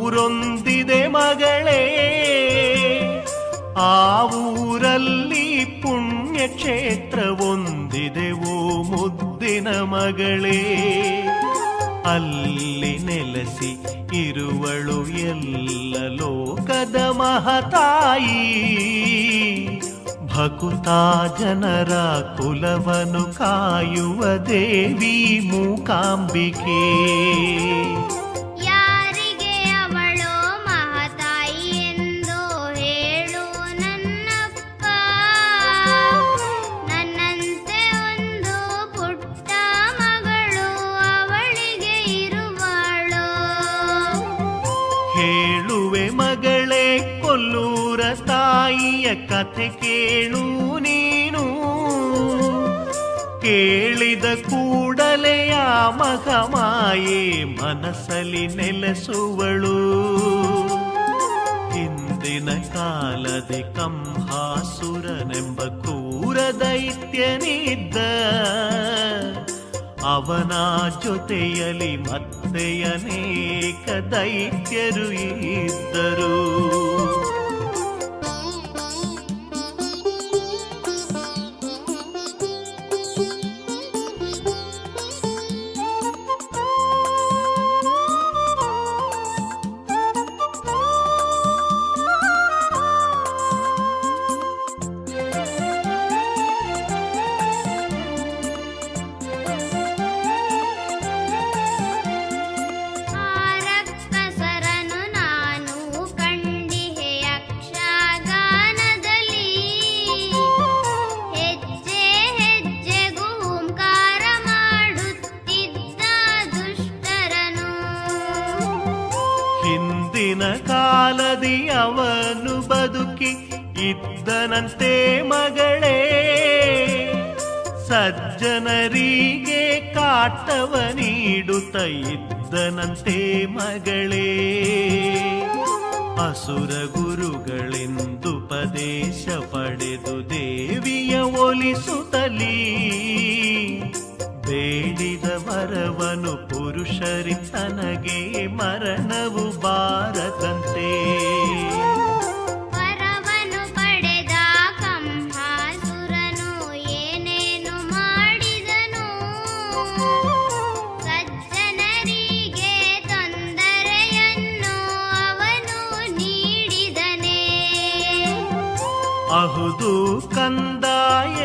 ಊರೊಂದಿದೆ ಮಗಳೇ, ಆ ಊರಲ್ಲಿ ಪುಣ್ಯಕ್ಷೇತ್ರ ಒಂದಿದೆ ಓ ಮುದ್ದಿನ ಮಗಳೇ. ಅಲ್ಲಿ ನೆಲೆಸಿ ಇರುವಳು ಎಲ್ಲ ಲೋಕದ ಮಹತಾಯಿ, ಭಕುತ ಜನರ ಕುಲವನ್ನು ಕಾಯುವ ದೇವಿ ಮೂಕಾಂಬಿಕೆ. ಯಾರಿಗೆ ಅವಳೋ ಮಹತಾಯಿ ಎಂದು ಹೇಳು ನನ್ನಪ್ಪ, ನನ್ನಂತೆ ಒಂದು ಪುಟ್ಟ ಮಗಳು ಅವಳಿಗೆ ಇರುವಳೋ. ಹೇಳುವೆ ಮಗಳೇ ಕೊಲ್ಲೂರ ತಾಯಿಯ ಕಥೆ ಕೇಳು ನೀನು, ಕೇಳಿದ ಕೂಡಲೇ ಆ ಮಹಮಾಯೆ ಮನಸ್ಸಲ್ಲಿ ನೆಲೆಸುವಳು. ಹಿಂದಿನ ಕಾಲದಿ ಕಂಹಾಸುರನೆಂಬ ಕ್ರೂರ ದೈತ್ಯನಿದ್ದ, ಅವನ ಜೊತೆಯಲ್ಲಿ ಮತ್ತೆ ಅನೇಕ ದೈತ್ಯರು ಇದ್ದರು. ಹಿಂದಿನ ಕಾಲದಿ ಅವನು ಬದುಕಿ ಇದ್ದನಂತೆ ಮಗಳೇ, ಸಜ್ಜನರಿಗೆ ಕಾಟವ ನೀಡುತ್ತ ಇದ್ದನಂತೆ ಮಗಳೇ. ಅಸುರ ಗುರುಗಳೆಂದುಪದೇಶ ಪಡೆದು ದೇವಿಯ ಒಲಿಸುತ್ತಲೀ, ಬೇಡಿದ ವರವನು ಪುರುಷರಿ ತನಗೆ ಮರಣವು ಬಾರದಂತೆ. ವರವನು ಪಡೆದ ಕಂಹಾಸುರನು ಏನೇನು ಮಾಡಿದನು, ಸಜ್ಜನರಿಗೆ ತೊಂದರೆಯನ್ನು ಅವನು ನೀಡಿದನೇ. ಅಹುದು ಕಂದ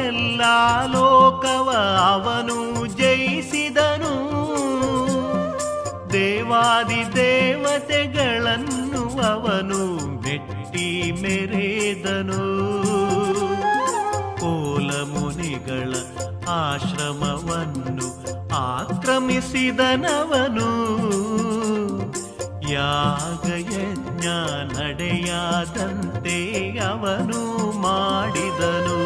ಎಲ್ಲ ಲೋಕವ ಅವನು ಜಯಿಸಿದನು, ದೇವಾದಿ ದೇವತೆಗಳನ್ನು ಅವನು ಮೆಟ್ಟಿ ಮೆರೆದನು. ಕೋಲ ಮುನಿಗಳ ಆಶ್ರಮವನ್ನು ಆಕ್ರಮಿಸಿದನವನು, ಯಾಗಯಜ್ಞ ನಡೆಯಾದಂತೆ ಅವನು ಮಾಡಿದನು.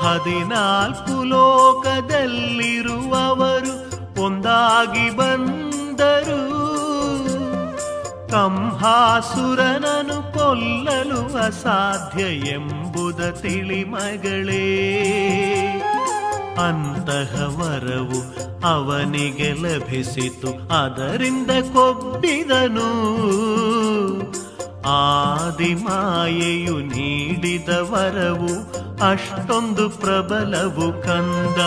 ಹದಿನಾಲ್ಕು ಲೋಕದಲ್ಲಿರುವವರು ಒಂದಾಗಿ ಬಂದರು, ಕಂಹಾಸುರನನು ಕೊಲ್ಲಲು ಅಸಾಧ್ಯ ಎಂಬುದ ತಿಳಿ ಮಗಳೇ. ಅಂತಹ ವರವು ಅವನಿಗೆ ಲಭಿಸಿತು, ಅದರಿಂದ ಕೊಬ್ಬಿದನು. ಆದಿಮಾಯೆಯು ನೀಡಿದ ವರವು ಅಷ್ಟೊಂದು ಪ್ರಬಲವು ಕಂದ.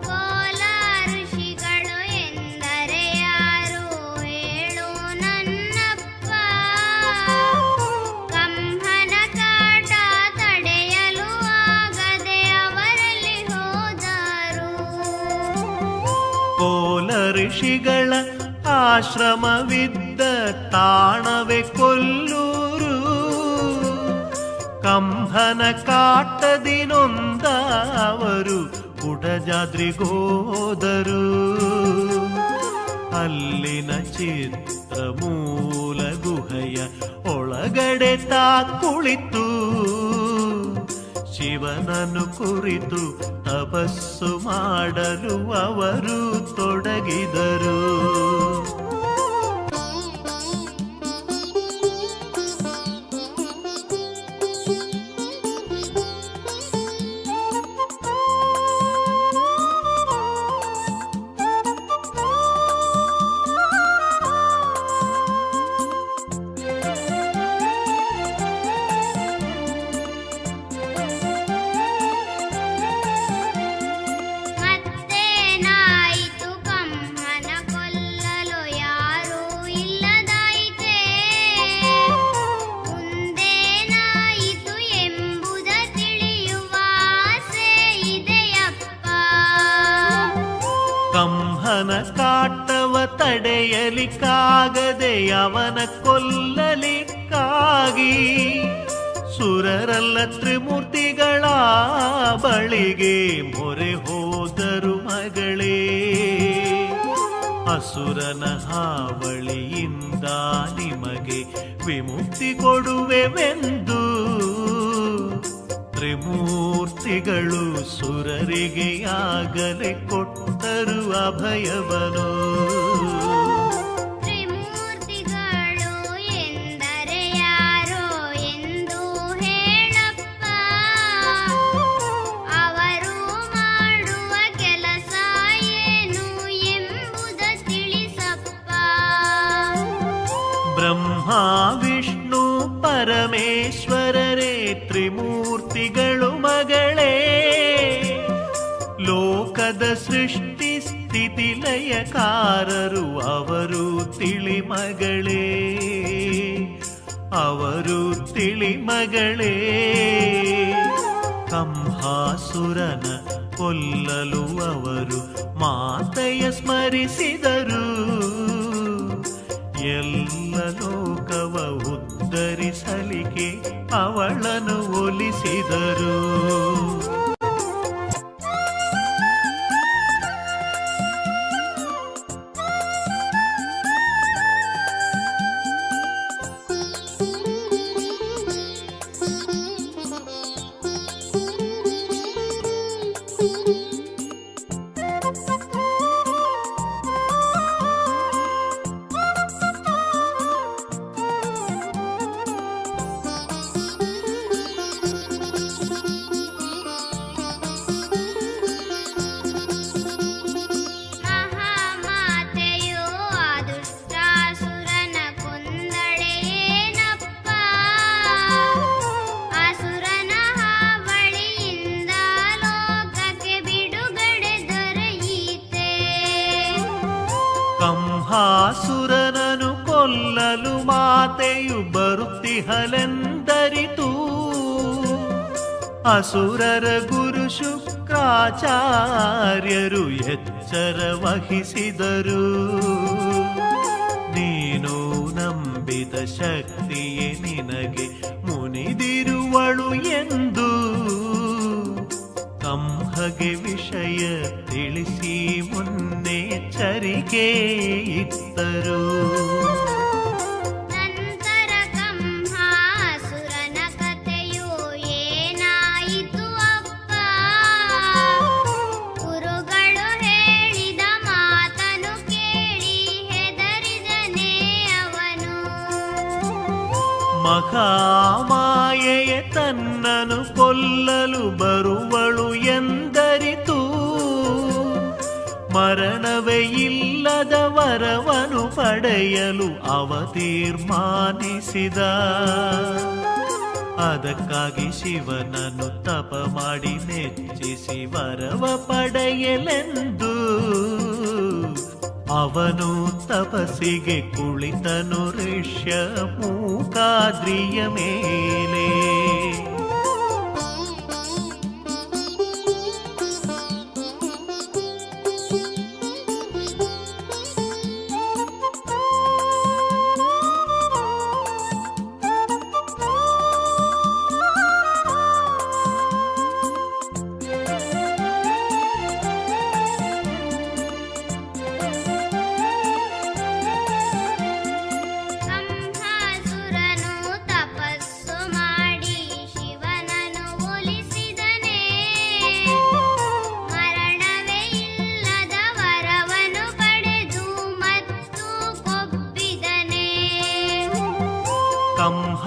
ಕೋಲ ಋಷಿಗಳು ಎಂದರೆ ಯಾರು ಹೇಳು ನನ್ನಪ್ಪ, ಕಂಹನ ಕಾಟ ತಡೆಯಲು ಆಗದೆ ಅವರಲ್ಲಿ ಹೋದರು. ಋಷಿಗಳ ಆಶ್ರಮವಿದ್ದ ತಾಣವೇ ಕೊಲ್ಲೂರು. ಕಂಭನ ಕಾಟದಿ ನೊಂದ ಅವರು ಕುಡಜಾದ್ರಿಗೋದರು. ಅಲ್ಲಿನ ಚಿತ್ರಮೂಲ ಗುಹೆಯ ಒಳಗಡೆ ತಾ ಕುಳಿತು ಶಿವನನ್ನು ಕುರಿತು ತಪಸ್ಸು ಮಾಡಲು ಅವರು ತೊಡಗಿದರು. ಮತ್ತೇನಾಯಿತು ಕಂಹನ ಕೊಲ್ಲಲು ಯಾರೂ ಇಲ್ಲದಾಯಿತೆ. ಮುಂದೇನಾಯಿತು ಎಂಬುದ ತಿಳಿಯುವ ಆಸೆ ಇದೆಯಪ್ಪ. ಕಂಹನ ಕಾಟವ ತಡೆಯಲಿಕ್ಕಾಗದೆ ಅವನ ಕೊಲ್ಲಲಿಕ್ಕಾಗಿ ಸುರರಲ್ಲ ತ್ರಿಮೂರ್ತಿಗಳ ಬಳಿಗೆ ಮೊರೆ ಹೋದರು ಮಗಳೇ. ಅಸುರನ ಹಾವಳಿಯಿಂದ ನಿಮಗೆ ವಿಮುಕ್ತಿ ಕೊಡುವೆವೆಂದು ತ್ರಿಮೂರ್ತಿಗಳು ಸುರರಿಗೆ ಆಗಲೇ ಕೊಟ್ಟರು ಅಭಯವನು. ತ್ರಿಮೂರ್ತಿಗಳು ಎಂದರೆ ಯಾರೋ ಎಂದು ಹೇಳಪ್ಪ. ಅವರು ಮಾಡುವ ಕೆಲಸ ಏನು ಎಂಬುದ ತಿಳಿಸಪ್ಪ. ಬ್ರಹ್ಮ ವಿಷ್ಣು ಪರಮೇಶ್ವರರೇ ತ್ರಿಮೂರ್ತಿಗಳು ಮಗಳೇ. ಲೋಕದ ಸೃಷ್ಟಿ ಸ್ಥಿತಿ ಲಯಕಾರರು ಅವರು ತಿಳಿಮಗಳೇ. ಅವರು ತಿಳಿಮಗಳೇ. ಕಂಹಾಸುರನ ಕೊಲ್ಲಲು ಅವರು ಮಾತೆಯ ಸ್ಮರಿಸಿದರು. ಎಲ್ಲ ಲೋಕವ ಉದ್ಧರಿಸಲಿಕ್ಕೆ ಅವಳನ್ನು ಒಲಿಸಿದರು. ಮಹಾಮಾತೆಯು ಆ ದುಷ್ಟಾಸುರನ ಕೊಂದಳೇನಪ್ಪ. ಅಸುರನ ಹಾವಳಿಯಿಂದ ಲೋಕಕ್ಕೆ ಬಿಡುಗಡೆ ದೊರೆಯಿತೆ. ಕಂಹಾಸುರನನು ಕೊಲ್ಲಲು ಮಾತೆಯು ಬರುತ್ತಿಹಲೆಂದರಿತು. ಅಸುರರ ಗುರು ಶುಕ್ರಾಚಾರ್ಯರು ಎಚ್ಚರ ವಹಿಸಿದರು. ನೀನು ನಂಬಿದ ಶಕ್ತಿಯೇ ನಿನಗೆ ಮುನಿದಿರುವಳು ಎಂದು ಕಂಹಗೆ ವಿಷಯ ತಿಳಿಸಿ ಮುನ್ನೆಚ್ಚರಿಕೆ ಇತ್ತರು. ನಂತರ ಕಂಹಾಸುರನ ಕಥೆಯು ಏನಾಯಿತು ಅಪ್ಪ. ಗುರುಗಳು ಹೇಳಿದ ಮಾತನು ಕೇಳಿ ಹೆದರಿದನೇ ಅವನು. ಮಹಾಮಾಯೆಯ ತನ್ನನು ಕೊಲ್ಲಲು ಬರುವಳು ಎಂದರಿತು. ಮರಣವೇ ಇಲ್ಲದ ವರವನು ಪಡೆಯಲು ಅವ ತೀರ್ಮಾನಿಸಿದ. ಅದಕ್ಕಾಗಿ ಶಿವನನ್ನು ತಪ ಮಾಡಿ ಮೆಚ್ಚಿಸಿ ವರವ ಪಡೆಯಲೆಂದು ಅವನು ತಪಸ್ಸಿಗೆ ಕುಳಿತನು ಋಷ್ಯ ಮೂಕಾದ್ರಿಯ ಮೇಲೆ.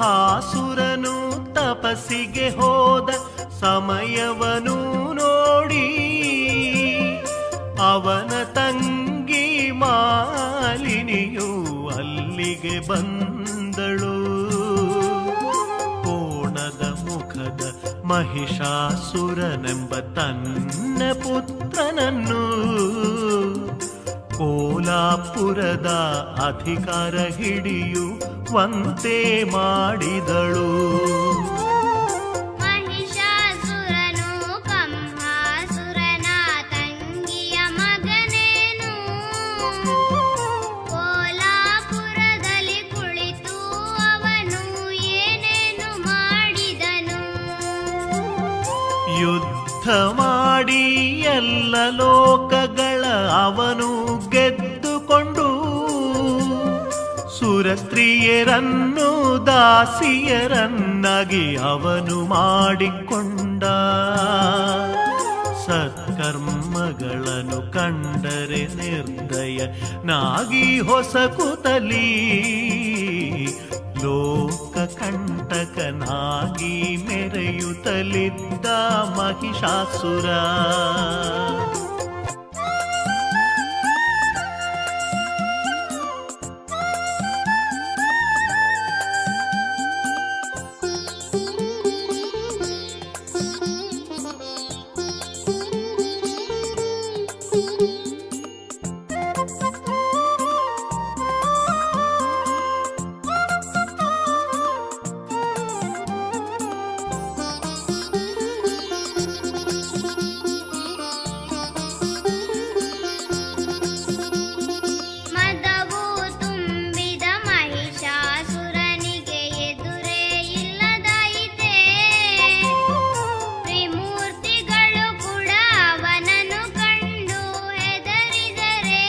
ಕಂಹಾಸುರನು ತಪಸ್ಸಿಗೆ ಹೋದ ಸಮಯವನು ನೋಡಿ ಅವನ ತಂಗಿ ಮಾಲಿನಿಯು ಅಲ್ಲಿಗೆ ಬಂದಳು. ಕೋಣದ ಮುಖದ ಮಹಿಷಾಸುರನೆಂಬ ತನ್ನ ಪುತ್ರನನ್ನು ಕೋಲಾಪುರದ ಅಧಿಕಾರ ಹಿಡಿಯುವಂತೆ ಮಾಡಿದಳು. ಮಹಿಷಾಸುರನು ಕಂಹಾಸುರನ ತಂಗಿಯ ಮಗನೇನು ಕೋಲಾಪುರದಲ್ಲಿ ಕುಳಿತು ಅವನು ಏನೇನು ಮಾಡಿದನು. ಯುದ್ಧ ಮಾಡಿ ಎಲ್ಲ ಲೋಕಗಳ ಅವನು ಗೆದ್ದುಕೊಂಡು ಸುರಸ್ತ್ರೀಯರನ್ನು ದಾಸಿಯರನ್ನಾಗಿ ಅವನು ಮಾಡಿಕೊಂಡ. ಸತ್ಕರ್ಮಗಳನ್ನು ಕಂಡರೆ ನಿರ್ದಯನಾಗಿ ಹೊಸಕುತಲಿ ಲೋಕ ಕಂಟಕನಾಗಿ ಮೆರೆಯುತ್ತಲಿದ್ದ ಮಹಿಷಾಸುರ. ಮದವು ತುಂಬಿದ ಮಹಿಷಾಸುರನಿಗೆ ಎದುರೇ ಇಲ್ಲದಾಯಿತೆ. ತ್ರಿಮೂರ್ತಿಗಳು ಕೂಡ ಅವನನ್ನು ಕಂಡು ಹೆದರಿದರೆ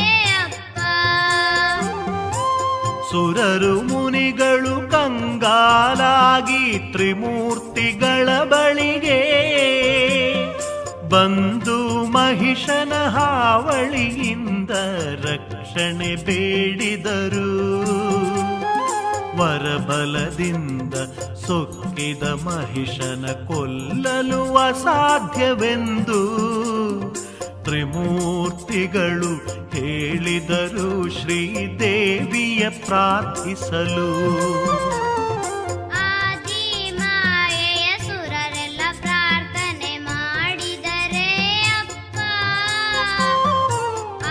ಅಪ್ಪ. ಸುರರು ಮುನಿಗಳು ಕಂಗಾಲಾಗಿ ತ್ರಿಮೂರ್ತಿಗಳ ಬಳಿಗೆ ಬಂದು ಮಹಿಷನ ಹಾವಳಿಯಿಂದ ರಕ್ಷಣೆ ಬೇಡಿದರು. ವರಬಲದಿಂದ ಸೊಕ್ಕಿದ ಮಹಿಷನ ಕೊಲ್ಲಲು ಅಸಾಧ್ಯವೆಂದು ತ್ರಿಮೂರ್ತಿಗಳು ಹೇಳಿದರು ಶ್ರೀದೇವಿಯ ಪ್ರಾರ್ಥಿಸಲು. ಆದಿಮಾಯೆಯ ಸುರರೆಲ್ಲ ಪ್ರಾರ್ಥನೆ ಮಾಡಿದರೆ ಅಪ್ಪ.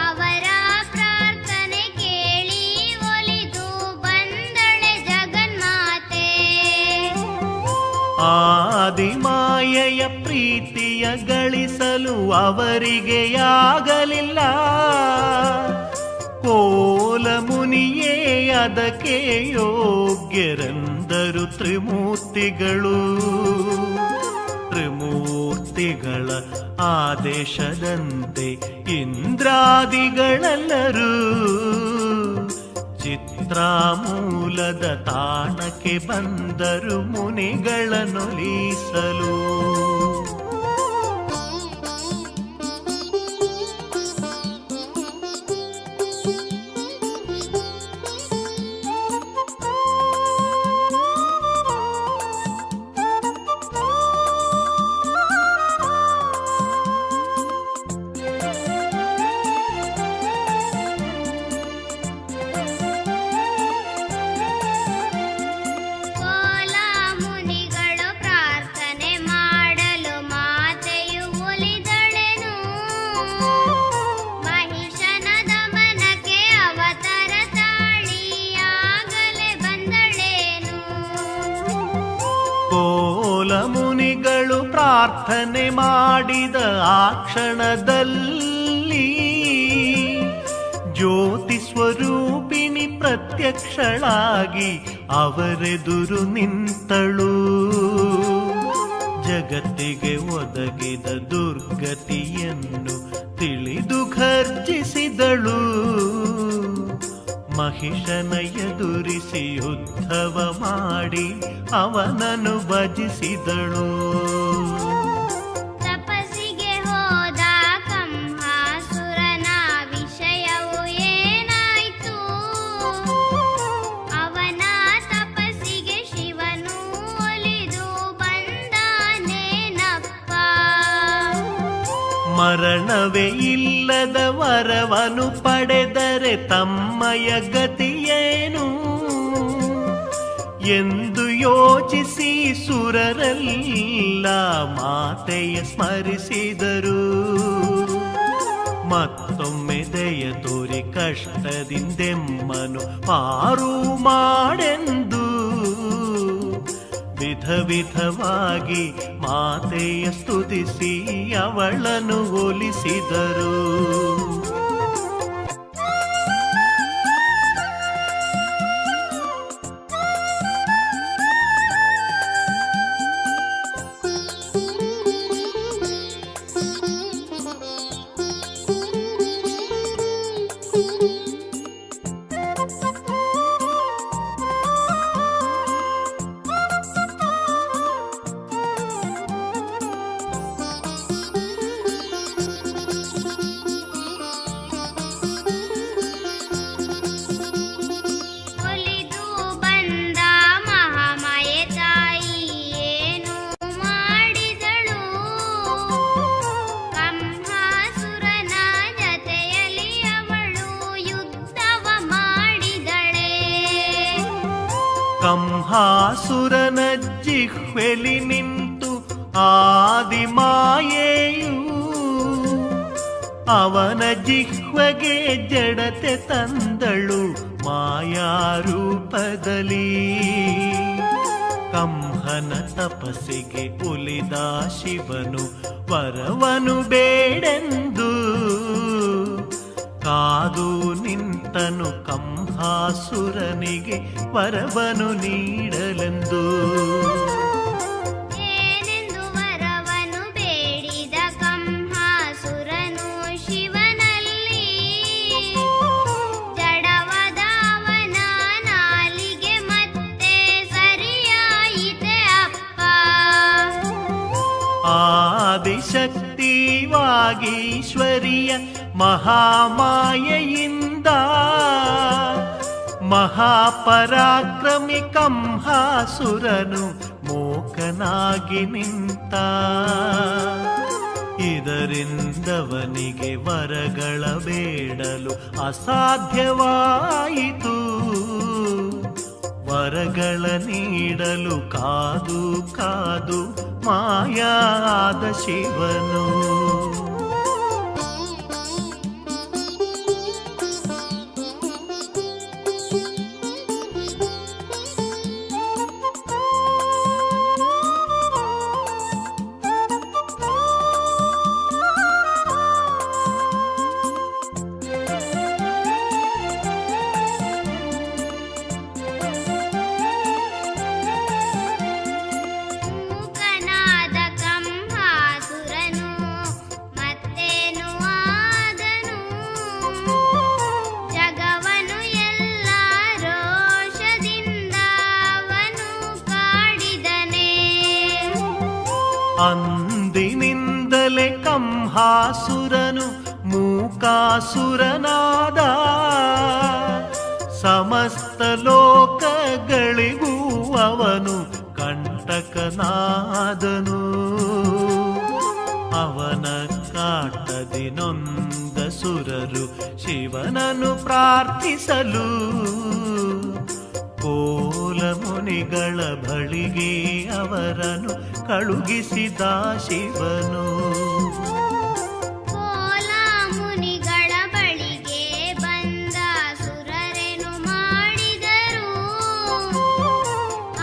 ಅವರ ಪ್ರಾರ್ಥನೆ ಕೇಳಿ ಒಲಿದು ಬಂದಳೆ ಜಗನ್ಮಾತೆ. ಆದಿಮಾಯೆಯ ಪ್ರೀತಿಯ ಗಳಿಸಲು ಅವರಿಗೆಯಾಗಲಿಲ್ಲ. ಕೋಲ ಮುನಿಯೇ ಅದಕ್ಕೆ ಯೋಗ್ಯರೆಂದರು ತ್ರಿಮೂರ್ತಿಗಳು. ತ್ರಿಮೂರ್ತಿಗಳ ಆದೇಶದಂತೆ ಇಂದ್ರಾದಿಗಳೆಲ್ಲರೂ ಚಿತ್ರಾಮೂಲದ ತಾಣಕ್ಕೆ ಬಂದರು ಮುನಿಗಳನ್ನೊಲಿಸಲು. ಕೋಲ ಮುನಿಗಳು ಪ್ರಾರ್ಥನೆ ಮಾಡಲು ಮಾತೆಯು ಒಲಿದಳೆನು. ಮಹಿಷನ ದಮನಕ್ಕೆ ಅವತಾರ ತಾಳಿಯಾಗಲೇ ಬಂದಳೇನು. ಕೋಲ ಮುನಿಗಳು ಪ್ರಾರ್ಥನೆ ಮಾಡಿದ ಆ ಕ್ಷಣದಲ್ಲಿ ಜ್ಯೋತಿ ಸ್ವರೂಪಿಣಿ ಪ್ರತ್ಯಕ್ಷಳಾಗಿ ಅವರೆದುರು ನಿಂತಳು. ಜಗತ್ತಿಗೆ ಒದಗಿದ ದುರ್ಗತಿಯನ್ನು ತಿಳಿದು ಘರ್ಜಿಸಿದಳು. ಮಹಿಷನ ಎದುರಿಸಿ ಯುದ್ಧವ ಮಾಡಿ ಅವನನ್ನು ಭಜಿಸಿದಳು. ತಪಸ್ಸಿಗೆ ಹೋದ ಕಂಹಾಸುರನ ವಿಷಯವು ಏನಾಯಿತು. ಅವನ ತಪಸ್ಸಿಗೆ ಶಿವನ ಮರಣವೇ ಇಲ್ಲದ ವರವನು ಪಡೆದರೆ ತಮ್ಮಯ ಗತಿಯೇನು ಎಂದು ಯೋಚಿಸಿ ಸುರರೆಲ್ಲ ಮಾತೆಯ ಸ್ಮರಿಸಿದರು. ಮತ್ತೊಮ್ಮೆ ದಯ ತೋರಿ ಕಷ್ಟದಿಂದೆಮ್ಮನು ಪಾರು ಮಾಡೆಂದು ವಿಧ ವಿಧವಾಗಿ ಮಾತೆಯ ಸ್ತುತಿಸಿ ಅವಳನ್ನು ಒಲಿಸಿದರು. ಒಲಿದು ಬಂದ ಮಹಾಮಾಯೆ ತಾಯಿ ಏನು ಮಾಡಿದಳು? ಕಂಹಾಸುರನ ಜತೆಯಲ್ಲಿ ಅವಳು ಯುದ್ಧವ ಮಾಡಿದಳೆ. ಕಂಹಾಸುರನ ಜಿಹ್ವೆಲಿ ನಿಂತು ಆದಿಮಾಯೆಯು ಅವನ ಜಿಹ್ವೆಗೆ ಜಡತೆ ತಂದಳು ಮಾಯಾರೂಪದಲ್ಲಿ. ಕಂಹನ ತಪಸ್ಸಿಗೆ ಒಲಿದ ಶಿವನು ವರವನು ಬೇಡೆಂದು ಕಾದು ನಿಂತನು ಕಂಹಾಸುರನಿಗೆ ವರವನು ನೀಡಲೆಂದು. ಏನೆಂದು ವರವನು ಬೇಡಿದ ಕಂಹಾಸುರನು ಶಿವನಲ್ಲಿ? ಜಡವಾದ ಅವನ ನಾಲಿಗೆ ಮತ್ತೆ ಸರಿಯಾಯಿತೆ ಅಪ್ಪ. ಆದಿಶಕ್ತಿ ವಾಗೀಶ್ವರಿಯ ಮಹಾಮಾಯೆಯಿಂದ ಮಹಾಪರಾಕ್ರಮಿ ಕಂಹಾಸುರನು ಮೂಕನಾಗಿ ನಿಂತ. ಇದರಿಂದವನಿಗೆ ವರಗಳ ಬೇಡಲು ಅಸಾಧ್ಯವಾಯಿತು. ವರಗಳ ನೀಡಲು ಕಾದು ಕಾದು ಮಾಯಾದ ಶಿವನು ಮೂಕನಾದ ಕಂಹಾಸುರನು ಮತ್ತೇನು ಆದನು? ಜಗವನು ಎಲ್ಲ ರೋಷದಿಂದ ಅವನು ಕಾಡಿದನೆ. ಅಂದಿನಿಂದಲೇ ಕಂಹಾಸುರನು ಮೂಕಾಸುರನಾದ. ಸಮಸ್ತ ಲೋಕಗಳಿಗೂ ಅವನು ಕಂಟಕನಾದನು. ಅವನ ಕಾಟದಿ ನೊಂದ ಸುರರು ಶಿವನನ್ನು ಪ್ರಾರ್ಥಿಸಲು ಕೋಲ ಮುನಿಗಳ ಬಳಿಗೆ ಅವರನ್ನು ಕಳುಹಿಸಿದ ಶಿವನು. ಕೋಲ ಮುನಿಗಳ ಬಳಿಗೆ ಬಂದ ಸುರರೇನು ಮಾಡಿದರು?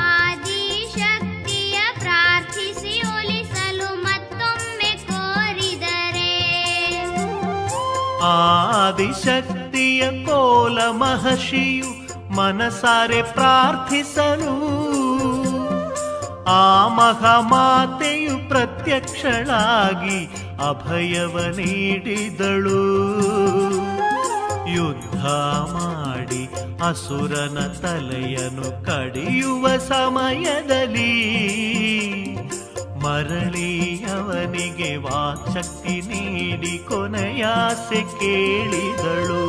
ಆದಿಶಕ್ತಿಯ ಪ್ರಾರ್ಥಿಸಿ ಒಲಿಸಲು ಮತ್ತೊಮ್ಮೆ ಕೋರಿದರೆ ಆದಿಶಕ್ತಿಯ ಕೋಲ ಮಹರ್ಷಿಯು ಮನಸಾರೆ ಪ್ರಾರ್ಥಿಸಲು ಆ ಮಹಾಮಾತೆಯು ಪ್ರತ್ಯಕ್ಷಳಾಗಿ ಅಭಯವ ನೀಡಿದಳು. ಯುದ್ಧ ಮಾಡಿ ಅಸುರನ ತಲೆಯನ್ನು ಕಡಿಯುವ ಸಮಯದಲ್ಲಿ ಮರಳಿ ಅವನಿಗೆ ವಾಕ್ಶಕ್ತಿ ನೀಡಿ ಕೊನೆಯಾಸೆ ಕೇಳಿದಳು.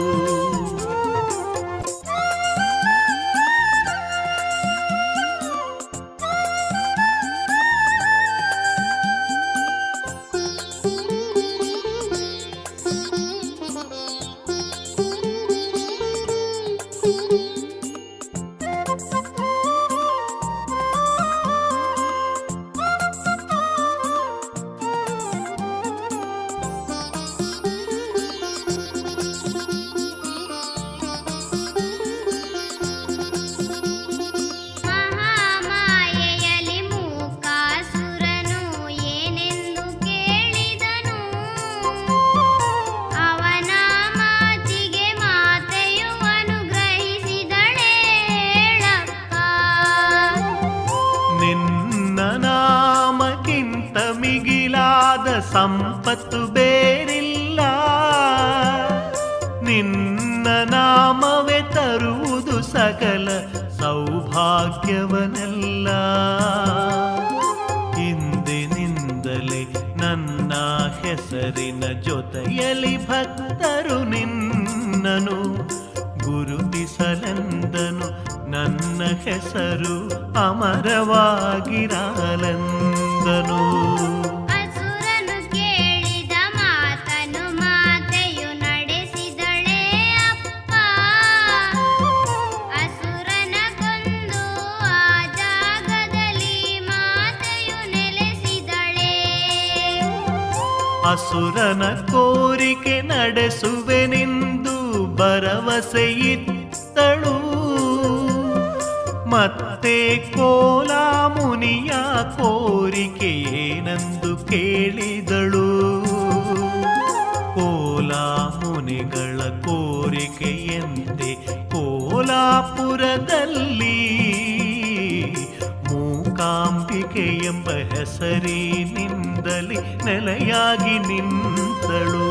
ಸಂಪತ್ತು ಬೇರಿಲ್ಲ, ನಿನ್ನ ನಾಮವೇ ತರುವುದು ಸಕಲ ಸೌಭಾಗ್ಯವನೆಲ್ಲ. ಇಂದಿನಿಂದಲೇ ನನ್ನ ಹೆಸರಿನ ಜೊತೆಯಲ್ಲಿ ಭಕ್ತರು ನಿನ್ನನು ಗುರುತಿಸಲೆಂದನು. ನನ್ನ ಹೆಸರು ಅಮರವಾಗಿರಲೆಂದನು. ಅಸುರನು ಕೇಳಿದ ಮಾತನು ಮಾತೆಯು ನಡೆಸಿದಳೇ ಅಪ್ಪ. ಅಸುರನ ಕೊಂದು ಆ ಜಾಗದಲ್ಲಿ ಮಾತೆಯು ನೆಲೆಸಿದಳೇ. ಅಸುರನ ಕೋರಿಕೆ ನಡೆಸುವೆನೆಂದು ಭರವಸೆ ಇತ್ತಳು. ಮತ್ತೆ ಕೋಲಾ ಮುನಿಯ ಕೋರಿಕೆ ಏನೆಂದು ಕೇಳಿದಳು. ಕೋಲಾ ಮುನಿಗಳ ಕೋರಿಕೆಯಂತೆ ಕೋಲಾಪುರದಲ್ಲಿ ಮೂಕಾಂಬಿಕೆ ಎಂಬ ಹೆಸರಿನಿಂದಲೇ ನೆಲೆಯಾಗಿ ನಿಂತಳು.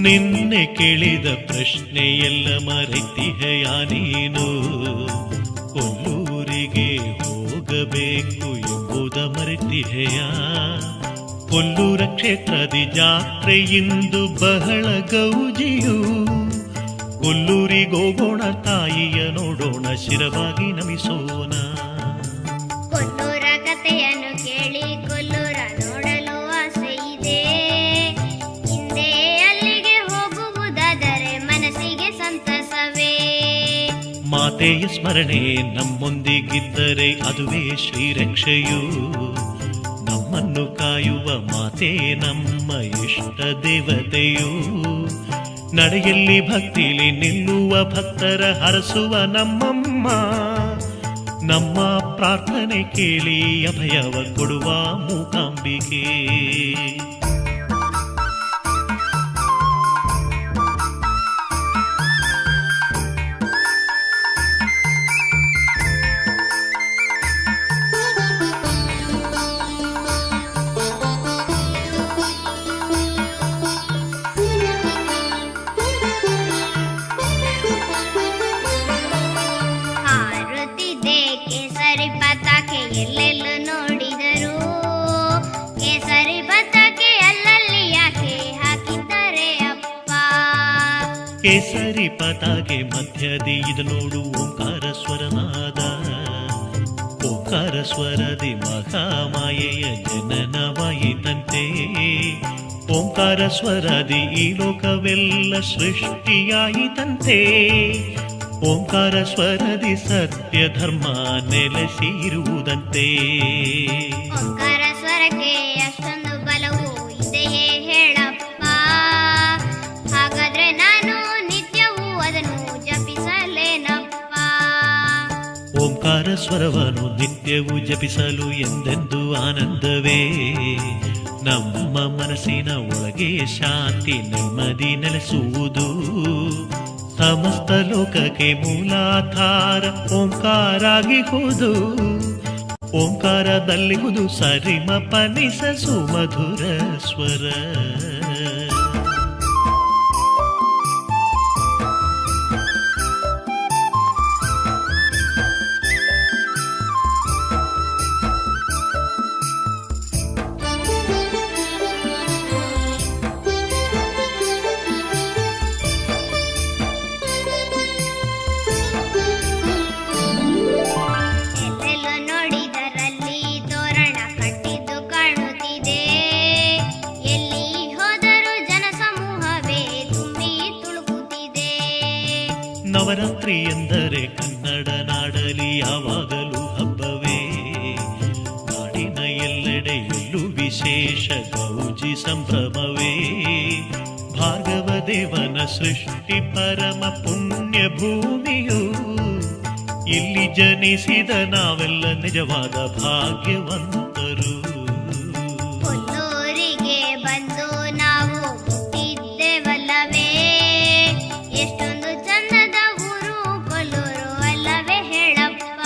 ನಿನ್ನೆ ಕೇಳಿದ ಪ್ರಶ್ನೆಯೆಲ್ಲ ಮರೆತಿಹೆಯ ನೀನು. ಕೊಲ್ಲೂರಿಗೆ ಹೋಗಬೇಕು ಎಂಬುದ ಮರೆತಿಹೆಯ. ಕೊಲ್ಲೂರ ಕ್ಷೇತ್ರದಿ ಜಾತ್ರೆಯಿಂದು ಬಹಳ ಗೌಜಿಯು. ಕೊಲ್ಲೂರಿಗೋಗೋಣ, ತಾಯಿಯ ನೋಡೋಣ, ಶಿರವಾಗಿ ನಮಿಸೋಣ. ಕೊಲ್ಲೂರ ಕಥೆಯನ್ನು ಕೇಳಿ ಕೊಲ್ಲೂರ ನೋಡಲು ಆಸೆ ಇದೆ. ಹಿಂದೆ ಅಲ್ಲಿಗೆ ಹೋಗುವುದಾದರೆ ಮನಸ್ಸಿಗೆ ಸಂತಸವೇ. ಮಾತೆಯ ಸ್ಮರಣೆ ನಮ್ಮೊಂದಿಗಿದ್ದರೆ ಅದುವೇ ಶ್ರೀರಕ್ಷೆಯು. ನಮ್ಮನ್ನು ಕಾಯುವ ಮಾತೆ ನಮ್ಮ ಇಷ್ಟ ದೇವತೆಯು. ನಡೆಯಲ್ಲಿ ಭಕ್ತಿಲಿ ನಿಲ್ಲುವ ಭಕ್ತರ ಹರಸುವ ನಮ್ಮಮ್ಮ. ನಮ್ಮ ಪ್ರಾರ್ಥನೆ ಕೇಳಿ ಅಭಯವ ಕೊಡುವ ಮೂಕಾಂಬಿಕೆ. ಎಲ್ಲೆಲ್ಲೂ ನೋಡಿದರು ಕೇಸರಿ ಪತಾಕೆ, ಅಲ್ಲಲ್ಲಿ ಯಾಕೆ ಹಾಕಿದ್ದಾರೆ ಅಪ್ಪ. ಕೇಸರಿ ಪತಾಕೆ ಮಧ್ಯದಿ ಇದು ನೋಡು ಓಂಕಾರ ಸ್ವರನಾದ. ಓಂಕಾರ ಸ್ವರದಿ ಮಹಾಮಾಯೆಯ ಜನನವಾಯಿತಂತೆ. ಓಂಕಾರ ಸ್ವರದಿ ಈ ಲೋಕವೆಲ್ಲ ಸೃಷ್ಟಿಯಾಯಿತಂತೆ. ಓಂಕಾರ ಸ್ವರದಿ ಸತ್ಯ ಧರ್ಮ ನೆಲೆಸಿರುವುದಂತೆ. ಓಂಕಾರ ಸ್ವರಕ್ಕೆ ಅಷ್ಟೊಂದು ಬಲವು ಇದೆಯೇ ಹೇಳಪ್ಪ. ಹಾಗಾದ್ರೆ ನಾನು ನಿತ್ಯವೂ ಅದನ್ನು ಜಪಿಸಲೇನಪ್ಪ. ಓಂಕಾರ ಸ್ವರವನ್ನು ನಿತ್ಯವೂ ಜಪಿಸಲು ಎಂದೆಂದು ಆನಂದವೇ. ನಮ್ಮ ಮನಸ್ಸಿನ ಒಳಗೆ ಶಾಂತಿ ನೆಮ್ಮದಿ ನೆಲೆಸುವುದು. ಸಮಸ್ತ ಲೋಕಕ್ಕೆ ಮೂಲಾಧಾರ ಓಂಕಾರಾಗಿಹುದು. ಓಂಕಾರದಲ್ಲಿಹುದು ಸರಿಮ ಪನಿಸ ಸುಮಧುರ ಸ್ವರ. ನವರಾತ್ರಿ ಎಂದರೆ ಕನ್ನಡ ನಾಡಲಿ ಯಾವಾಗಲೂ ಹಬ್ಬವೇ. ನಾಡಿನ ಎಲ್ಲೆಡೆಯಲ್ಲೂ ವಿಶೇಷ ಗೌಜಿ ಸಂಭ್ರಮವೇ. ಭಾರ್ಗವ ದೇವನ ಸೃಷ್ಟಿ ಪರಮ ಪುಣ್ಯ ಭೂಮಿಯು. ಇಲ್ಲಿ ಜನಿಸಿದ ನಾವೆಲ್ಲ ನಿಜವಾದ ಭಾಗ್ಯವಂತರು. ಕೊಲ್ಲೂರಿಗೆ ಬಂದು ನಾವು ಹುಟ್ಟಿದ್ದೇವಲ್ಲವೇ, ಎಷ್ಟೊಂದು ಚಂದದ ಊರು ಕೊಲ್ಲೂರು ಅಲ್ಲವೇ ಹೇಳಪ್ಪ.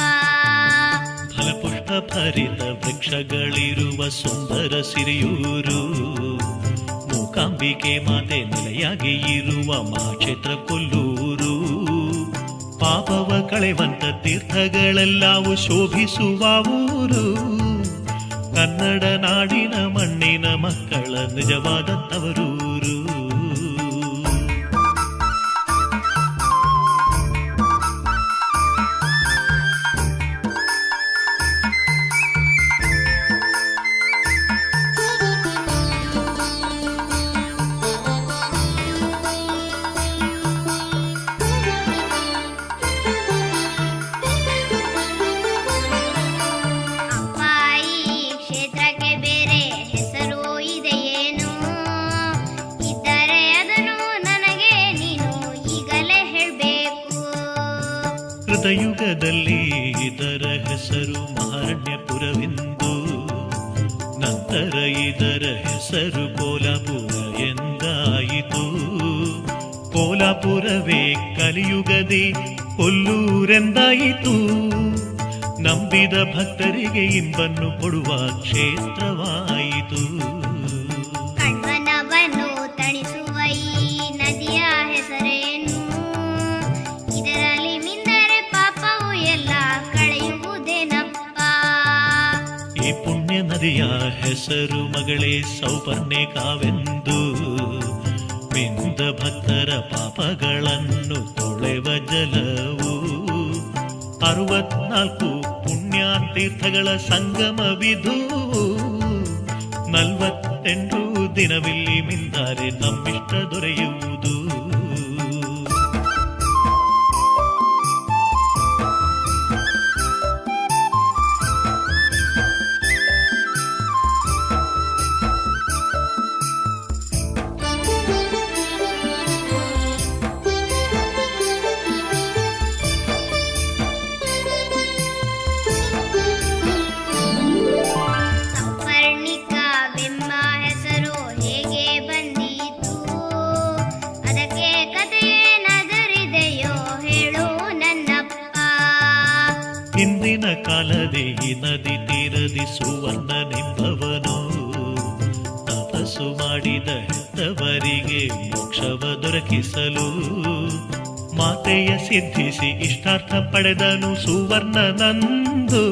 ಫಲಪುಷ್ಪ ಭರಿತ ವೃಕ್ಷಗಳಿರುವ ಸುಂದರ ಸಿರಿಯೂರು. ಮೂಕಾಂಬಿಕೆ ಮಾತೆ ನೆಲೆಯಾಗಿ ಇರುವ ಮಹಾಕ್ಷೇತ್ರ ಕೊಲ್ಲೂರು. ಪಾಪವ ಕಳೆವಂತ ತೀರ್ಥಗಳೆಲ್ಲವೂ ಶೋಭಿಸುವ ಊರು. ಕನ್ನಡ ನಾಡಿನ ಮಣ್ಣಿನ ಮಕ್ಕಳ ನಿಜವಾದ ತವರೂರು. ಯುಗದಲ್ಲಿ ಇದರ ಹೆಸರು ಮಹಾರಣ್ಯಪುರವೆಂದು, ನಂತರ ಇದರ ಹೆಸರು ಕೋಲಾಪುರ ಎಂದಾಯಿತು. ಕೋಲಾಪುರವೇ ಕಲಿಯುಗದಿ ಕೊಲ್ಲೂರೆಂದಾಯಿತು. ನಂಬಿದ ಭಕ್ತರಿಗೆ ಇಂಬನ್ನು ಕೊಡುವ ಕ್ಷೇತ್ರವಾಯಿತು. ಕಣ್ವನವನ್ನು ತಣಿಸುವ ಈ ನದಿಯ ಹೆಸರೇನು? ಇದರಲ್ಲಿ ಮಿಂದರೆ ಪಾಪವು ಎಲ್ಲ ಕಳೆಯುವುದೇನಪ್ಪ. ಈ ಪುಣ್ಯ ನದಿಯ ಹೆಸರು ಮಗಳೇ ಸೌಪರ್ಣಿಕಾವೆಂದು. ಮಿಂದ ಭಕ್ತರ ಪಾಪಗಳನ್ನು ತೊಳೆವ ಜಲವು. 64 ಪುಣ್ಯತೀರ್ಥಗಳ ಸಂಗಮವಿದು. 48 ದಿನವಿಲ್ಲಿ ಮಿಂದರೆ ನಮ್ಮಿಷ್ಟ ದೊರೆಯುವುದು. ಹಿಂದಿನ ಕಾಲದೇ ಈ ನದಿ ತೀರದಿ ಸುವರ್ಣನೆಂಬವನು ತಪಸ್ಸು ಮಾಡಿದ ಹೆತ್ತವರಿಗೆ ಮೋಕ್ಷವ ದೊರಕಿಸಲು ಮಾತೆಯ ಸಿದ್ಧಿಸಿ ಇಷ್ಟಾರ್ಥ ಪಡೆದನು ಸುವರ್ಣನಂದು.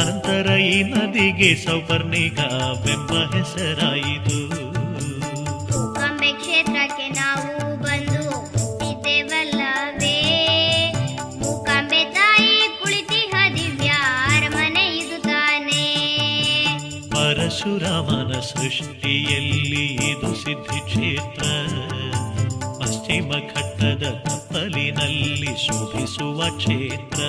ಅನಂತರ ಈ ನದಿಗೆ ಸೌಪರ್ಣಿಕವೆಂಬ ಹೆಸರಾಯಿತು. ಮೂಕಾಂಬೆ ಕ್ಷೇತ್ರಕ್ಕೆ ನಾವು ಬಂದು ಹುಟ್ಟಿದ್ದೇವಲ್ಲವೇ, ಮೂಕಾಂಬೆ ತಾಯಿ ಕುಳಿತಿಹ ದಿವ್ಯ ಅರಮನೆ ಇದು ತಾನೇ. ಪರಶುರಾಮನ ಸೃಷ್ಟಿಯಲ್ಲಿ ಇದು ಸಿದ್ಧಿ ಕ್ಷೇತ್ರ. ಪಶ್ಚಿಮ ಘಟ್ಟದ ತಪ್ಪಲಿನಲ್ಲಿ ಶೋಭಿಸುವ ಕ್ಷೇತ್ರ.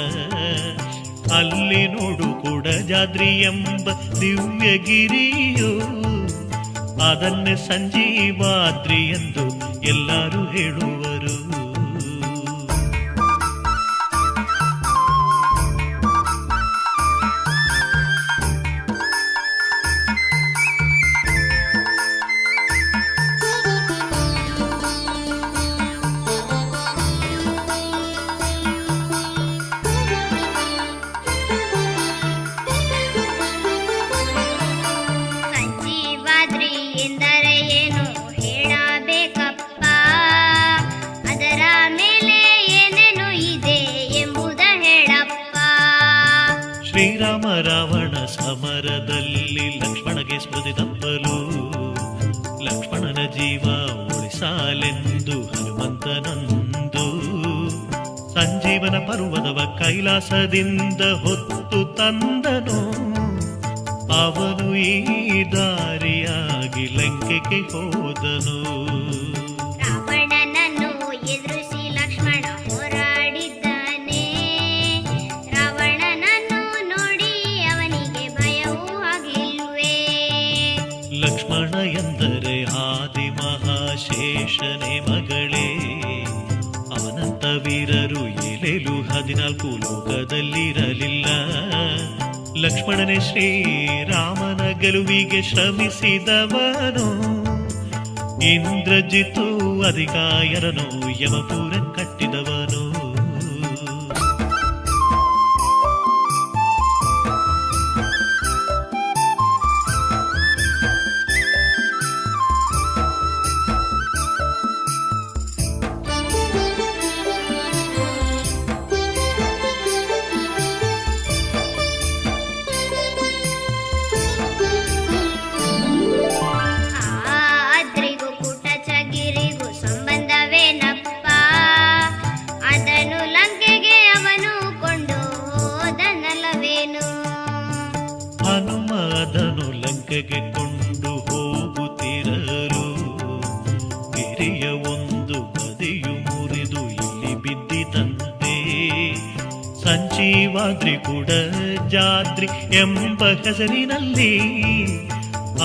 ಅಲ್ಲಿ ನೋಡು ಕುಡಜಾದ್ರಿ ಎಂಬ ದಿವ್ಯಗಿರಿಯು. ಅದನ್ನೇ ಸಂಜೀವಾದ್ರಿ ಎಂದು ಎಲ್ಲರೂ ಹೇಳುವರು. ಶ್ರೀರಾಮ ರಾವಣ ಸಮರದಲ್ಲಿ ಲಕ್ಷ್ಮಣಗೆ ಸ್ಮೃತಿ ತಪ್ಪಲು ಲಕ್ಷ್ಮಣನ ಜೀವ ಉಳಿಸಾಲೆಂದು ಹನುಮಂತನಂದು ಸಂಜೀವನ ಪರ್ವತವ ಕೈಲಾಸದಿಂದ ಹೊತ್ತು ತಂದನು. ಅವನು ಈ ದಾರಿಯಾಗಿ ಲಂಕೆಗೆ ಹೋದನು. ರಾವಣನನ್ನು ಎದುರಿಸಿ ಲಕ್ಷ್ಮಣ 14 ಲೋಕದಲ್ಲಿರಲಿಲ್ಲ. ಲಕ್ಷ್ಮಣನೇ ಶ್ರೀರಾಮನ ಗೆಲುವಿಗೆ ಶ್ರಮಿಸಿದವನು. ಇಂದ್ರಜಿತು ಅಧಿಕಾಯರನು ಯಮಪುರ ಕಟ್ಟಿದವನು. ಹನುಮದನು ಲಂಕೆಗೆ ಕೊಂಡು ಹೋಗುತ್ತಿರಲು ಗಿರಿಯ ಒಂದು ಬದಿಯು ಮುರಿದು ಇಲ್ಲಿ ಬಿದ್ದಿತಂತೆ. ಸಂಜೀವಾದ್ರಿ ಕೂಡ ಜಾದ್ರಿ ಎಂಬ ಹೆಸರಿನಲ್ಲಿ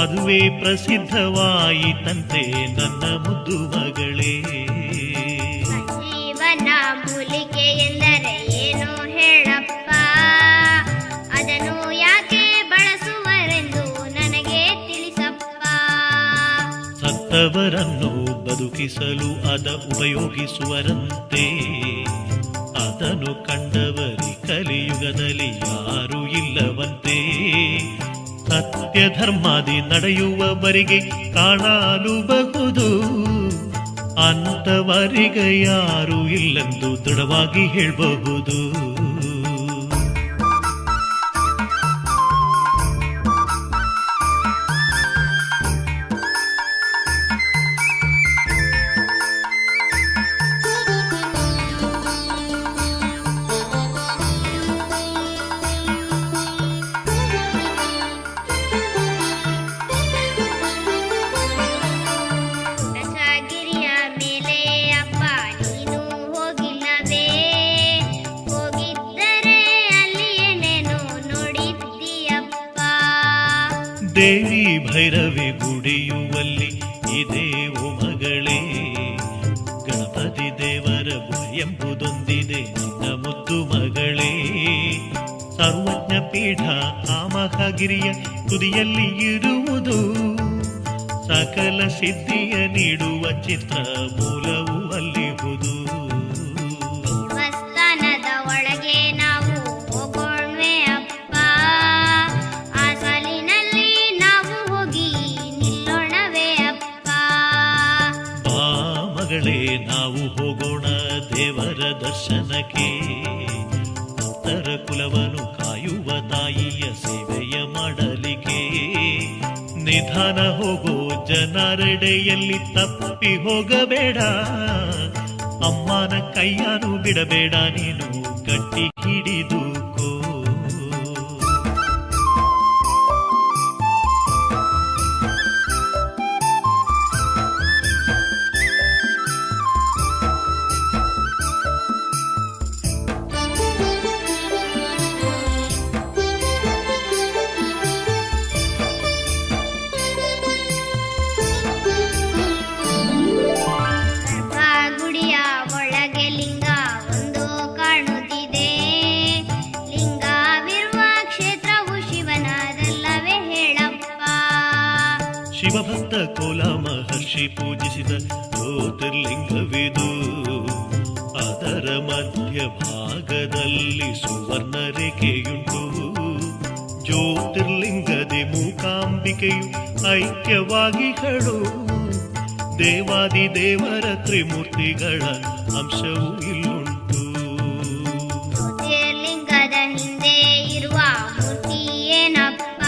ಅದುವೇ ಪ್ರಸಿದ್ಧವಾಯಿತಂತೆ ನನ್ನ ಮುದ್ದು ಮಗಳೇ. ಜೀವನ ಮೂಲಿಕೆ ಎಂದರೆ ಏನು ಹೇಳಪ್ಪ, ಅದನ್ನು ಯಾಕೆ ಬಳಸುವರೆಂದು ನನಗೆ ತಿಳಿಸಪ್ಪ. ಸತ್ತವರನ್ನು ಬದುಕಿಸಲು ಅದ ಉಪಯೋಗಿಸುವರಂತೆ. ಅದನ್ನು ಕಂಡವರಿ ಕಲಿಯುಗದಲ್ಲಿ ಯಾರೂ ಇಲ್ಲವಂತೆ. ಸತ್ಯ ಧರ್ಮಾದಿ ನಡೆಯುವವರಿಗೆ ಕಾಣಲುಬಹುದು, ಅಂತವರಿಗೆ ಯಾರೂ ಇಲ್ಲೆಂದು ದೃಢವಾಗಿ ಹೇಳಬಹುದು. ದೇವಿ ಭೈರವಿ ಗುಡಿಯುವಲ್ಲಿ ಇದೆ ಓ ಮಗಳೇ. ಗಣಪತಿ ದೇವರ ಗುಡಿ ಎಂಬುದೊಂದಿದೆ ನಿನ್ನ ಮುದ್ದು ಮಗಳೇ. ಸರ್ವಜ್ಞ ಪೀಠ ಆಮಹಗಿರಿಯ ತುದಿಯಲ್ಲಿ ಇರುವುದು. ಸಕಲ ಸಿದ್ಧಿಯ ನೀಡುವ ಚಿತ್ರ ಮೂಲವು ಅಲ್ಲಿಹುದು. ದೇವಸ್ಥಾನದ ಒಳಗೆ ನಾವು ಹೋಗೋಣ್ವೆ ಅಪ್ಪ, ಆ ಸಾಲಿನಲ್ಲಿ ನಾವು ಹೋಗಿ ನಿಲ್ಲೋಣವೇ ಅಪ್ಪ. ಬಾ ಮಗಳೇ ನಾವು ಹೋಗೋಣ ದೇವರ ದರ್ಶನಕ್ಕೆ. ಭಕ್ತರ ಕುಲವನ್ನು ಕಾಯುವ ತಾಯಿಯ ಸೇವೆಯ ಮಾಡಲಿಕ್ಕೆ. ನಿಧಾನ ಹೋಗೋ ಜನರೆಡೆಯಲ್ಲಿ ತಪ್ಪಿ ಹೋಗಬೇಡ. ಅಮ್ಮನ ಕೈಯನ್ನು ಬಿಡಬೇಡ, ನೀನು ಗಟ್ಟಿ ಹಿಡಿದುಕೋ. ಗುಡಿಯ ಒಳಗೆ ಲಿಂಗ ಒಂದು ಕಾಣುತ್ತಿದೆ. ಲಿಂಗವಿರುವ ಕ್ಷೇತ್ರವು ಶಿವನದಲ್ಲವೇ ಹೇಳಪ್ಪ. ಶಿವಭಕ್ತ ಕೋಲ ಮಹರ್ಷಿ ಪೂಜಿಸಿದ ಜ್ಯೋತಿರ್ಲಿಂಗವಿದು. ಅದರ ಮಧ್ಯ ಭಾಗದಲ್ಲಿ ಸುವರ್ಣ ರೇಖೆಯುಂಟು. ಜ್ಯೋತಿರ್ಲಿಂಗದೆ ಮೂಕಾಂಬಿಕೆಯು ಐಕ್ಯವಾಗಿಗಳು. ದೇವಾದಿ ದೇವರ ತ್ರಿಮೂರ್ತಿಗಳ ಅಂಶವೂ ಇಲ್ಲುಂಟು. ಜ್ಯೋತಿರ್ಲಿಂಗದ ಹಿಂದೆ ಇರುವ ಮೂರ್ತಿ ಏನಪ್ಪ,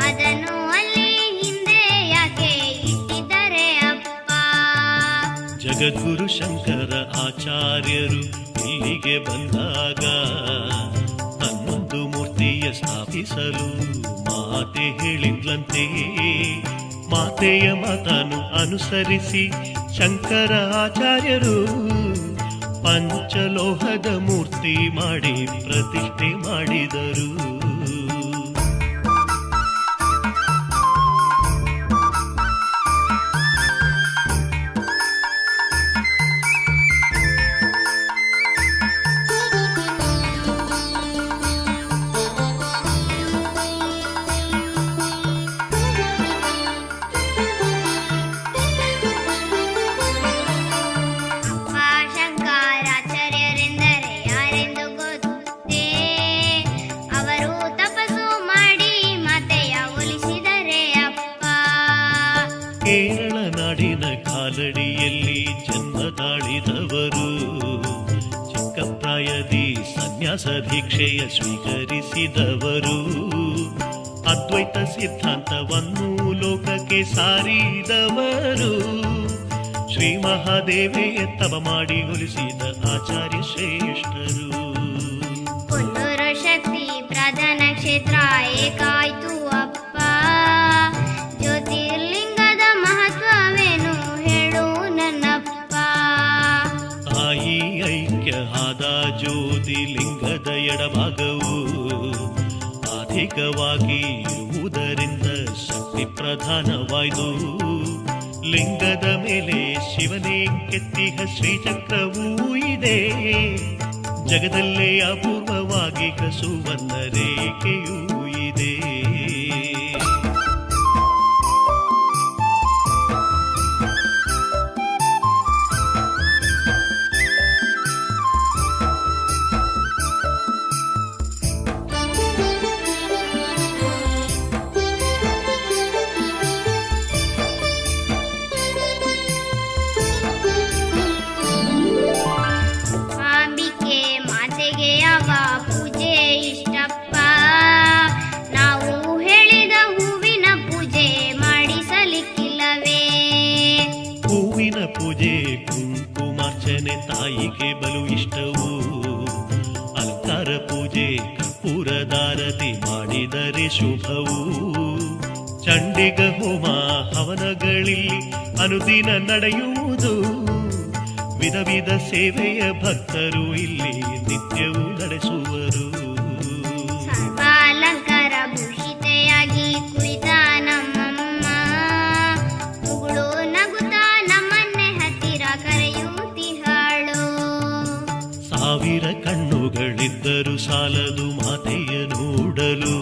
ಅದನ್ನು ಅಲ್ಲಿ ಹಿಂದೆ ಯಾಕೆ ಇಟ್ಟಿದ್ದಾರೆ ಅಪ್ಪ. ಜಗದ್ಗುರು ಶಂಕರ ಆಚಾರ್ಯರು ಇಲ್ಲಿಗೆ ಬಂದಾಗ ಹನ್ನೊಂದು ಮೂರ್ತಿಯ ಸ್ಥಾಪಿಸಲು ಮಾತೆ ಹೇಳಿದ್ಲಂತೆ. ಮಾತೆಯ ಮಾತನ್ನು ಅನುಸರಿಸಿ ಶಂಕರ ಆಚಾರ್ಯರು ಪಂಚಲೋಹದ ಮೂರ್ತಿ ಮಾಡಿ ಪ್ರತಿಷ್ಠೆ ಮಾಡಿದರು. ಮಾಡಿದವರು. ಚಿಕ್ಕ ಪ್ರಾಯದಿ ಸನ್ಯಾಸ ದೀಕ್ಷೆಯ ಸ್ವೀಕರಿಸಿದವರು. ಅದ್ವೈತ ಸಿದ್ಧಾಂತವನ್ನು ಲೋಕಕ್ಕೆ ಸಾರಿದವರು. ಶ್ರೀ ಮಹಾದೇವೆಯ ತಪ ಮಾಡಿ ಒಲಿಸಿದ ಆಚಾರ್ಯ ಶ್ರೇಷ್ಠರು. ಕೊಲ್ಲೂರು ಶಕ್ತಿ ಪ್ರಧಾನ ಕ್ಷೇತ್ರ ಏಕಾಯ್ತು ಅಪ್ಪ. ಜ್ಯೋತಿರ್ಲಿಂಗದ ಮಹತ್ವವೇನು ಹೇಳು ನನ್ನಪ್ಪ. ತಾಯಿ ಐಕ್ಯ ಆದ ಜ್ಯೋತಿರ್ಲಿಂಗದ ಎಡಭಾಗವು ಅಧಿಕವಾಗಿ ಇರುವುದರಿಂದ ಶಕ್ತಿ ಪ್ರಧಾನವಾಯ್ದು. ಲಿಂಗದ ಮೇಲೆ ಶಿವನೇ ಕೆತ್ತಿಹ ಶ್ರೀಚಕ್ರವೂ ಇದೆ. ಜಗದಲ್ಲೇ ಅಪೂರ್ವವಾಗಿ ಸುವರ್ಣ ರೇಖೆಯೂ ಇದೆ. ಅಂಬಿಕೆ ಮಾತೆಗೆ ಯಾವ ಪೂಜೆ ಇಷ್ಟಪ್ಪ. ನಾವು ಹೇಳಿದ ಹೂವಿನ ಪೂಜೆ ಮಾಡಿಸಲಿಕ್ಕಿಲ್ಲವೇ. ಹೂವಿನ ಪೂಜೆ ಕುಂಕುಮಾರ್ಚನೆ ತಾಯಿಗೆ ಬಲು ಇಷ್ಟವು. ಅಲಂಕಾರ ಪೂಜೆ ಕರ್ಪೂರದಾರತಿ ಮಾಡಿದರೆ ಶುಭವು. ಚಂಡಿಗ ಹೋಮ ಹವನಗಳಲ್ಲಿ ಅನುದಿನ ನಡೆಯುವುದು. ವಿಧ ವಿಧ ಸೇವೆಯ ಭಕ್ತರು ಇಲ್ಲಿ ನಿತ್ಯವೂ ನಡೆಸುವರು. ಸರ್ವಾಲಂಕಾರ ಭೂಷಿತೆಯಾಗಿ ಕುಳಿತ ನಮ್ಮಮ್ಮ ಮುಗುಳು ನಗುತ್ತಾ ನಮ್ಮನ್ನೇ ಹತ್ತಿರ ಕರೆಯುತ್ತಿಹಳು. ಸಾವಿರ ಕಣ್ಣುಗಳಿದ್ದರೂ ಸಾಲದು ಮಾತೆಯ ನೋಡಲು.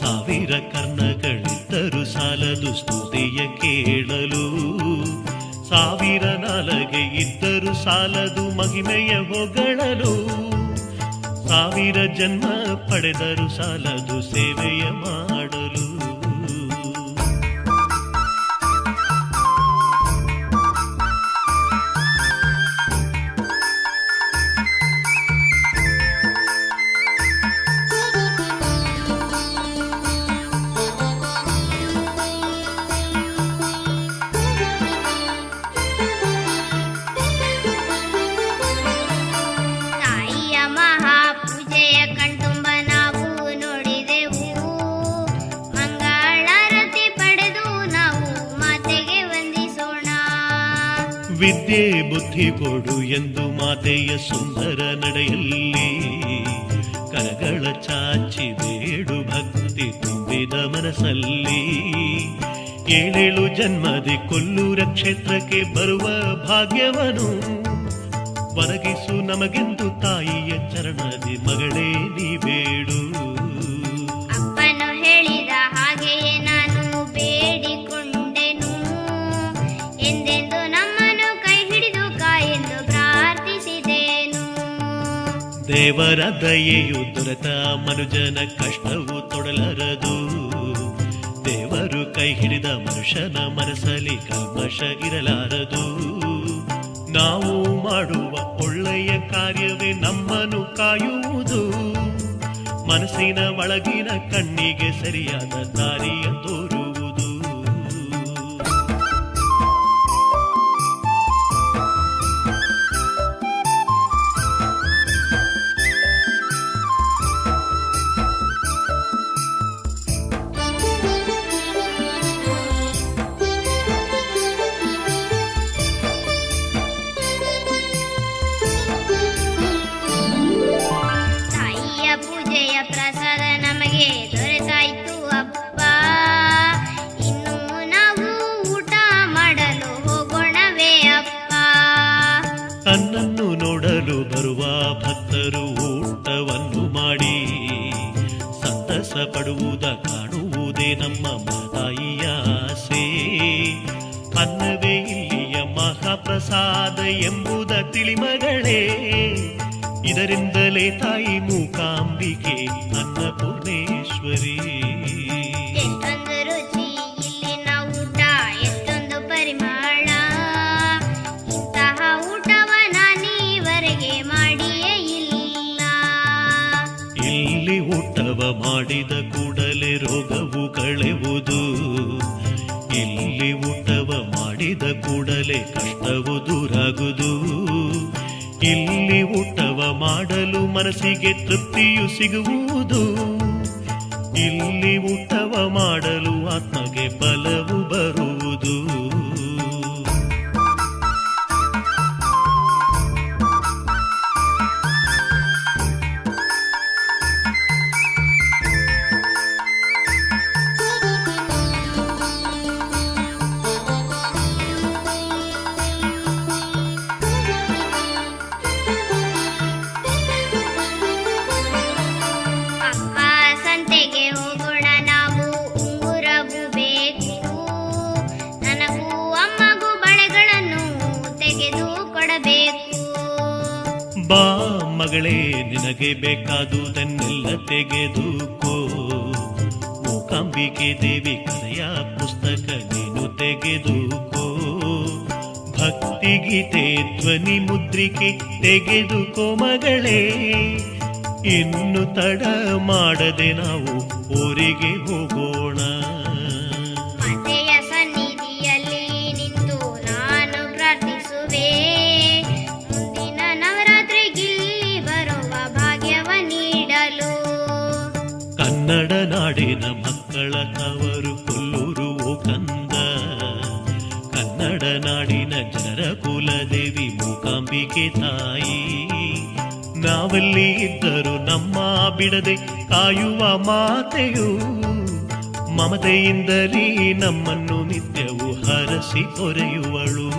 ಸಾವಿರ ಕರ್ಣಗಳಿದ್ದರೂ ಸಾಲದು ಸ್ತುತಿಯ ಕೇಳಲು. ಸಾವಿರ ನಾಲಗೆ ಇದ್ದರೂ ಸಾಲದು ಮಹಿಮೆಯ ಹೊಗಳಲು. ಸಾವಿರ ಜನ್ಮ ಪಡೆದರೂ ಸಾಲದು ಸೇವೆಯ ಮಾಡಲು. ತಾಯಿಯ ಮಹಾಪೂಜೆಯ ಕಣ್ತುಂಬ ನಾವು ನೋಡಿದೆವು. ಮಂಗಳಾರತಿ ಪಡೆದು ನಾವು ಮಾತೆಗೆ ವಂದಿಸೋಣ. ವಿದ್ಯೆ ಬುದ್ಧಿ ಕೊಡು ಎಂದು ಮಾತೆಯ ಸುಂದರ ನಡೆಯಲ್ಲಿ ಕರಗಳ ಚಾಚಿ ಬೇಡು ಭಕ್ತಿ ತುಂಬಿದ ಮನಸ್ಸಲ್ಲಿ. ಏಳೇಳು ಜನ್ಮದಿ ಕೊಲ್ಲೂರ ಕ್ಷೇತ್ರಕ್ಕೆ ಬರುವ ಭಾಗ್ಯವನು ಒದಗಿಸು ನಮಗೆಂದು ತಾಯಿಯ ಚರಣದಿ ಮಗಳೇ ನೀ ಬೇಡು. ಅಪ್ಪನು ಹೇಳಿದ ಹಾಗೆಯೇ ನಾನು ಬೇಡಿಕೊಂಡೆನು. ಎಂದೆಂದು ನಮ್ಮನ್ನು ಕೈ ಹಿಡಿದು ಕಾಯೆಂದು ಪ್ರಾರ್ಥಿಸಿದೆನು. ದೇವರ ದಯೆಯು ದೊರೆತ ಮನುಜನ ಕಷ್ಟವು ತೊಡಲರದು. ದೇವರು ಕೈ ಹಿಡಿದ ಮನುಷ್ಯನ ಮನಸ್ಸಲ್ಲಿ ಕಲ್ಮಶ ಇರಲಾರದು. ನಾವು ಮಾಡುವ ಒಳ್ಳೆಯ ಕಾರ್ಯವೇ ನಮ್ಮನ್ನು ಕಾಯುವುದು. ಮನಸ್ಸಿನ ಒಳಗಿನ ಕಣ್ಣಿಗೆ ಸರಿಯಾದ ದಾರಿಯ ತೋರುವುದು. ತಾಯಿಯ ಪೂಜೆಯ ಪ್ರಸಾದ ನಮಗೆ ದೊರೆತಾಯ್ತು ಅಪ್ಪ. ಇನ್ನು ನಾವು ಊಟ ಮಾಡಲು ಹೋಗೋಣವೇ ಅಪ್ಪ. ತನ್ನನ್ನು ನೋಡಲು ಬರುವ ಭಕ್ತರು ಊಟವನ್ನು ಮಾಡಿ ಸಂತಸ ಪಡುವುದ ಕಾಣುವುದೇ ನಮ್ಮ ತಾಯಿಯ ಆಸೆ. ಅನ್ನವೇ ಇಲ್ಲಿಯ ಮಹಾಪ್ರಸಾದ ಎಂಬುದ ತಿಳಿಮಗಳೇ. ಇದರಿಂದಲೇ ತಾಯಿ ಮೂಕಾಂಬಿಕೆ ಅನ್ನಪೂರ್ಣೇಶ್ವರಿ. ಎಷ್ಟೊಂದು ರುಚಿ ಇಲ್ಲಿನ ಊಟ, ಎಷ್ಟೊಂದು ಪರಿಮಳ. ಇಂತಹ ಮಾಡಿದ ಕೂಡಲೇ ರೋಗವು ಕಳೆವುದು. ಇಲ್ಲಿ ಊಟವ ಮಾಡಿದ ಕೂಡಲೇ ಕಷ್ಟವು ದೂರಾಗುವುದು. ಇಲ್ಲಿ ಊಟವ ಮಾಡಲು ಮನಸ್ಸಿಗೆ ತೃಪ್ತಿಯು ಸಿಗುವುದು. ಇಲ್ಲಿ ಊಟವ ಮಾಡಲು ಆತ್ಮಗೆ ಬಲವು ಬರುವುದು. ಅಪ್ಪ ಸಂತೆಗೆ ಹೋಗೋಣ ನಾವು, ಉಂಗುರವು ಬೇಕು. ನನಗೂ ಅಮ್ಮಗೂ ಬಳೆಗಳನ್ನು ತೆಗೆದು ಕೊಡಬೇಕು. ಬಾ ಮಗಳೇ, ನಿನಗೆ ಬೇಕಾದುದನ್ನೆಲ್ಲ ತೆಗೆದುಕೋ. ಮೂಕಾಂಬಿಕೆ ದೇವಿ ಕಥೆಯ ಪುಸ್ತಕ ನೀನು ತೆಗೆದುಕೋ. ಭಕ್ತಿಗೀತೆ ಧ್ವನಿ ಮುದ್ರಿಕೆ ತೆಗೆದುಕೋ ಮಗಳೇ. ಇನ್ನು ತಡ ಮಾಡದೆ ನಾವು ಊರಿಗೆ ಹೋಗೋಣ. ಮಾತೆಯ ಸನ್ನಿಧಿಯಲ್ಲಿ ನಿಂತು ನಾನು ಪ್ರಾರ್ಥಿಸುವೆ. ಮುಂದಿನ ನವರಾತ್ರಿಗಿಲ್ಲಿ ಬರುವ ಭಾಗ್ಯವ ನೀಡಲು. ಕನ್ನಡ ನಾಡಿನ ಮಕ್ಕಳ ತವರು ಕೊಲ್ಲೂರು ಓ ಕಂದ. ಕನ್ನಡ ನಾಡಿನ ಜನರ ಕುಲದೇವಿ ಮೂಕಾಂಬಿಕೆ ತಾಯಿ. ನಾವಲ್ಲಿ ಇದ್ದರೂ ನಮ್ಮ ಬಿಡದೆ ಕಾಯುವ ಮಾತೆಯು. ಮಮತೆಯಿಂದಲೇ ನಮ್ಮನ್ನು ನಿತ್ಯವೂ ಹರಸಿ ಹೊರೆಯುವಳು.